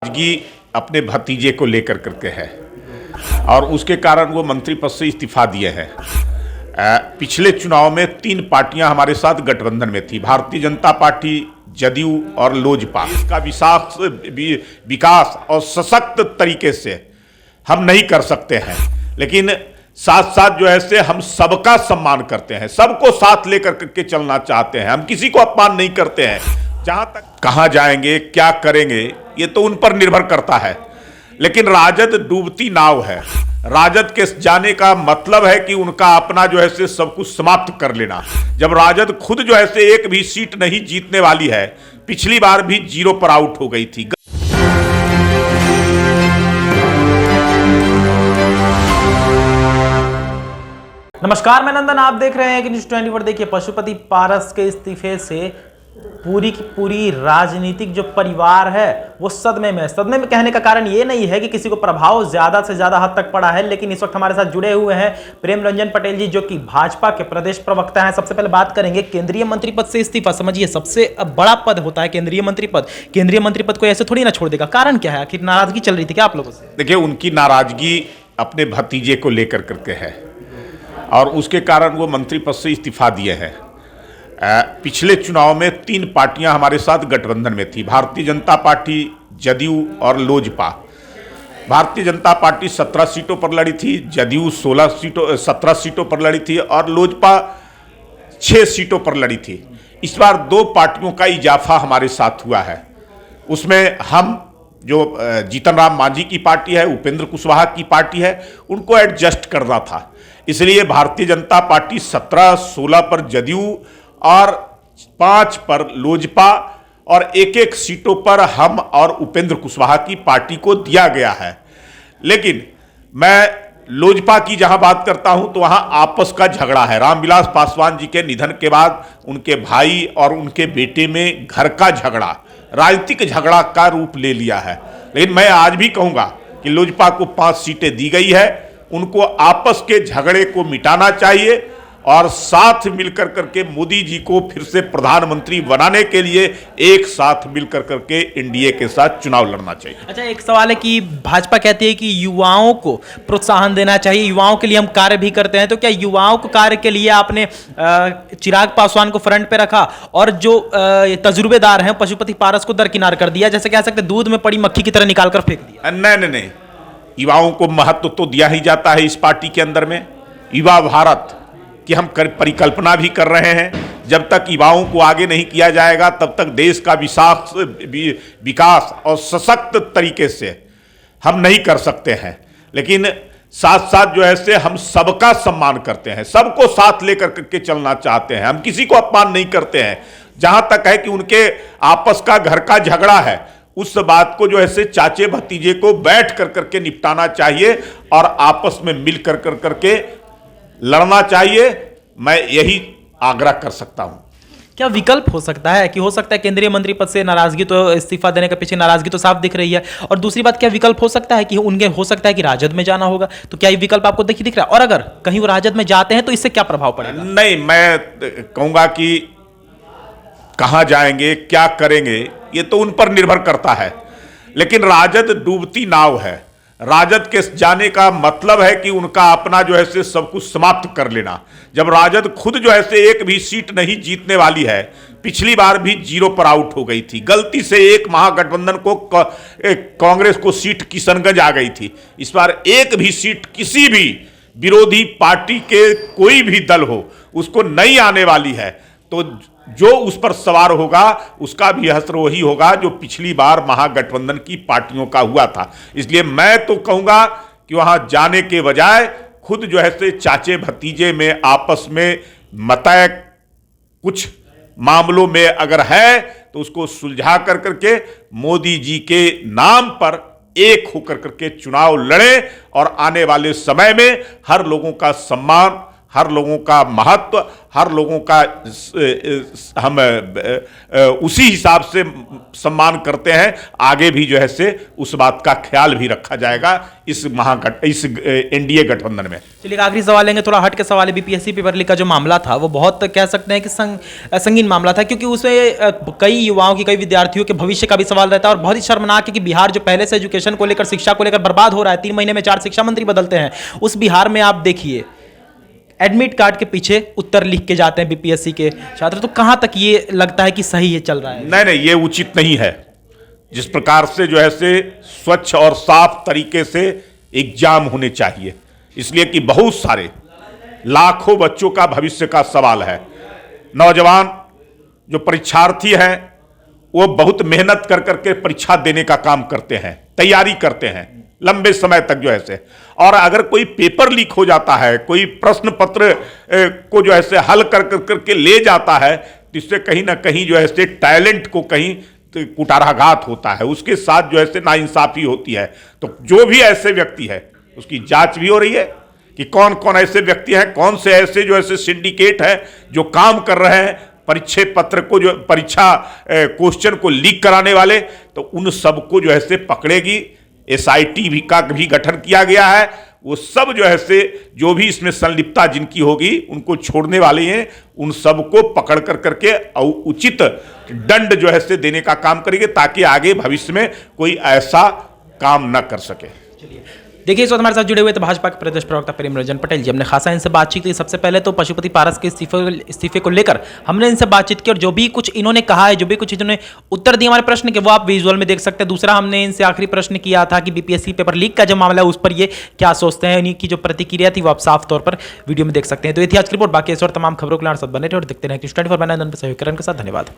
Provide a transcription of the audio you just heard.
नाराजगी अपने भतीजे को लेकर करके है और उसके कारण वो मंत्री पद से इस्तीफा दिए हैं। पिछले चुनाव में 3 पार्टियां हमारे साथ गठबंधन में थी, भारतीय जनता पार्टी, जदयू और लोजपा। इसका विकास और सशक्त तरीके से हम नहीं कर सकते हैं, लेकिन साथ साथ जो है से हम सबका सम्मान करते हैं, सबको साथ लेकर के चलना चाहते हैं। हम किसी को अपमान नहीं करते हैं। जहां तक कहां जाएंगे, क्या करेंगे, ये तो उन पर निर्भर करता है। लेकिन राजद डूबती नाव है। राजद के जाने का मतलब है कि उनका अपना जो है से सब कुछ समाप्त कर लेना। जब राजद खुद जो है से एक भी सीट नहीं जीतने वाली है, पिछली बार भी 0 पर आउट हो गई थी। नमस्कार, मैं नंदन, आप देख रहे हैं कि न्यूज़ 24। देखिए, पशुपति पारस के इस्तीफे से पूरी की पूरी राजनीतिक जो परिवार है वो सदमे में है। सदमे में कहने का कारण ये नहीं है कि किसी को प्रभाव ज्यादा से ज्यादा हद तक पड़ा है, लेकिन इस वक्त हमारे साथ जुड़े हुए हैं प्रेम रंजन पटेल जी, जो कि भाजपा के प्रदेश प्रवक्ता हैं। सबसे पहले बात करेंगे केंद्रीय मंत्री पद से इस्तीफा। समझिए, सबसे बड़ा पद होता है केंद्रीय मंत्री पद। केंद्रीय मंत्री पद को ऐसे थोड़ी ना छोड़ देगा। कारण क्या है? आखिर नाराजगी चल रही थी क्या आप लोगों से? देखिए, उनकी नाराजगी अपने भतीजे को लेकर करके है और उसके कारण वो मंत्री पद से इस्तीफा दिए हैं। पिछले चुनाव में 3 पार्टियां हमारे साथ गठबंधन में थी, भारतीय जनता पार्टी, जदयू और लोजपा। भारतीय जनता पार्टी 17 सीटों पर लड़ी थी, जदयू 17 सीटों पर लड़ी थी और लोजपा 6 सीटों पर लड़ी थी। इस बार 2 पार्टियों का इजाफा हमारे साथ हुआ है। उसमें हम जो जीतन राम मांझी की पार्टी है, उपेंद्र कुशवाहा की पार्टी है, उनको एडजस्ट करना था। इसलिए भारतीय जनता पार्टी 17-16 पर जदयू और 5 पर लोजपा और 1-1 सीटों पर हम और उपेंद्र कुशवाहा की पार्टी को दिया गया है। लेकिन मैं लोजपा की जहां बात करता हूं तो वहां आपस का झगड़ा है। रामविलास पासवान जी के निधन के बाद उनके भाई और उनके बेटे में घर का झगड़ा, राजनीतिक झगड़ा का रूप ले लिया है। लेकिन मैं आज भी कहूंगा कि लोजपा को 5 सीटें दी गई है, उनको आपस के झगड़े को मिटाना चाहिए और साथ मिलकर करके मोदी जी को फिर से प्रधानमंत्री बनाने के लिए एक साथ मिलकर करके एनडीए के साथ चुनाव लड़ना चाहिए। अच्छा, एक सवाल है कि भाजपा कहती है कि युवाओं को प्रोत्साहन देना चाहिए, युवाओं के लिए हम कार्य भी करते हैं। तो क्या युवाओं को कार्य के लिए आपने चिराग पासवान को फ्रंट पे रखा और जो तजुर्बेदार हैं पशुपति पारस को दरकिनार कर दिया? जैसे कह सकते दूध में पड़ी मक्खी की तरह निकाल कर फेंक दिया। नहीं, युवाओं को महत्व तो दिया ही जाता है। इस पार्टी के अंदर में युवा भारत कि हम परिकल्पना भी कर रहे हैं। जब तक युवाओं को आगे नहीं किया जाएगा तब तक देश का विकास और सशक्त तरीके से हम नहीं कर सकते हैं। लेकिन साथ साथ जो है से हम सबका सम्मान करते हैं, सबको साथ लेकर के चलना चाहते हैं। हम किसी को अपमान नहीं करते हैं। जहां तक है कि उनके आपस का घर का झगड़ा है, उस बात को जो है से चाचे भतीजे को बैठ कर करके निपटाना चाहिए और आपस में मिल कर करके लड़ना चाहिए। मैं यही आग्रह कर सकता हूं। क्या विकल्प हो सकता है कि हो सकता है केंद्रीय मंत्री पद से नाराजगी, तो इस्तीफा देने के पीछे नाराजगी तो साफ दिख रही है, और दूसरी बात, क्या विकल्प हो सकता है कि उनके हो सकता है कि राजद में जाना होगा? तो क्या ये विकल्प आपको दिख रहा है? और अगर कहीं वो राजद में जाते हैं तो इससे क्या प्रभाव पड़ेगा? नहीं, मैं कहूंगा कि कहां जाएंगे, क्या करेंगे, ये तो उन पर निर्भर करता है। लेकिन राजद डूबती नाव है। राजद के जाने का मतलब है कि उनका अपना जो है से सब कुछ समाप्त कर लेना। जब राजद खुद जो है से एक भी सीट नहीं जीतने वाली है, पिछली बार भी 0 पर आउट हो गई थी। गलती से एक महागठबंधन को कांग्रेस को सीट किशनगंज आ गई थी। इस बार एक भी सीट किसी भी विरोधी पार्टी के कोई भी दल हो उसको नहीं आने वाली है। तो जो उस पर सवार होगा उसका भी असर वही होगा जो पिछली बार महागठबंधन की पार्टियों का हुआ था। इसलिए मैं तो कहूंगा कि वहां जाने के बजाय खुद जो है से चाचे भतीजे में आपस में मतय कुछ मामलों में अगर है तो उसको सुलझा कर करके मोदी जी के नाम पर एक होकर करके चुनाव लड़े और आने वाले समय में हर लोगों का सम्मान हर लोगों का महत्व, हर लोगों का हम उसी हिसाब से सम्मान करते हैं। आगे भी जो है से उस बात का ख्याल भी रखा जाएगा इस एनडीए गठबंधन में। चलिए आखिरी सवाल लेंगे, थोड़ा हट के सवाल है। बीपीएससी पेपर लीक का जो मामला था वो बहुत कह सकते हैं कि संगीन मामला था, क्योंकि उसमें कई युवाओं की, कई विद्यार्थियों के भविष्य का भी सवाल रहता है। और बहुत ही शर्मनाक है कि बिहार जो पहले से एजुकेशन को लेकर, शिक्षा को लेकर बर्बाद हो रहा है, 3 महीने में 4 शिक्षा मंत्री बदलते हैं, उस बिहार में आप देखिए एडमिट कार्ड के पीछे उत्तर लिख के जाते हैं बीपीएससी के छात्र। तो कहां तक ये लगता है कि सही है चल रहा है? नहीं, ये उचित नहीं है। जिस प्रकार से जो है से स्वच्छ और साफ तरीके से एग्जाम होने चाहिए, इसलिए कि बहुत सारे लाखों बच्चों का भविष्य का सवाल है। नौजवान जो परीक्षार्थी हैं वो बहुत मेहनत कर करके परीक्षा देने का काम करते हैं, तैयारी करते हैं लंबे समय तक जो है से। और अगर कोई पेपर लीक हो जाता है, कोई प्रश्न पत्र को जो है से हल कर करके ले जाता है, तो इससे कहीं ना कहीं जो है से टैलेंट को कहीं कुठाराघात होता है, उसके साथ जो है से नाइंसाफी होती है। तो जो भी ऐसे व्यक्ति है उसकी जांच भी हो रही है कि कौन कौन ऐसे व्यक्ति हैं, कौन से ऐसे जो ऐसे सिंडिकेट है जो काम कर रहे हैं परीक्षा पत्र को, जो परीक्षा क्वेश्चन को लीक कराने वाले, तो उन सबको जो है से पकड़ेगी। एसआईटी भी का भी गठन किया गया है। वो सब जो है से जो भी इसमें संलिप्तता जिनकी होगी उनको छोड़ने वाले हैं, उन सबको पकड़ कर करके उचित दंड जो है से देने का काम करेंगे, ताकि आगे भविष्य में कोई ऐसा काम न कर सके। चलिए देखिए, इस वक्त हमारे साथ जुड़े हुए थे भाजपा के प्रदेश प्रवक्ता प्रेमरंजन पटेल जी। हमने खासा इनसे बातचीत की। सबसे पहले तो पशुपति पारस के इस्तीफे को लेकर हमने इनसे बातचीत की, और जो भी कुछ इन्होंने कहा है, जो भी कुछ इन्होंने उत्तर दिए हमारे प्रश्न के, वो आप विजुअल में देख सकते हैं। दूसरा, हमने इनसे आखिरी प्रश्न किया था कि बीपीएससी पेपर लीक का जो मामला है उस पर ये क्या सोचते हैं। इनकी जो प्रतिक्रिया थी वो आप साफ तौर पर वीडियो में देख सकते हैं। तो ये थी आज की रिपोर्ट। बाकी इस और तमाम खबरों के लिए साथ बने रहे और देखते रहे News 24 सहयोग के साथ। धन्यवाद।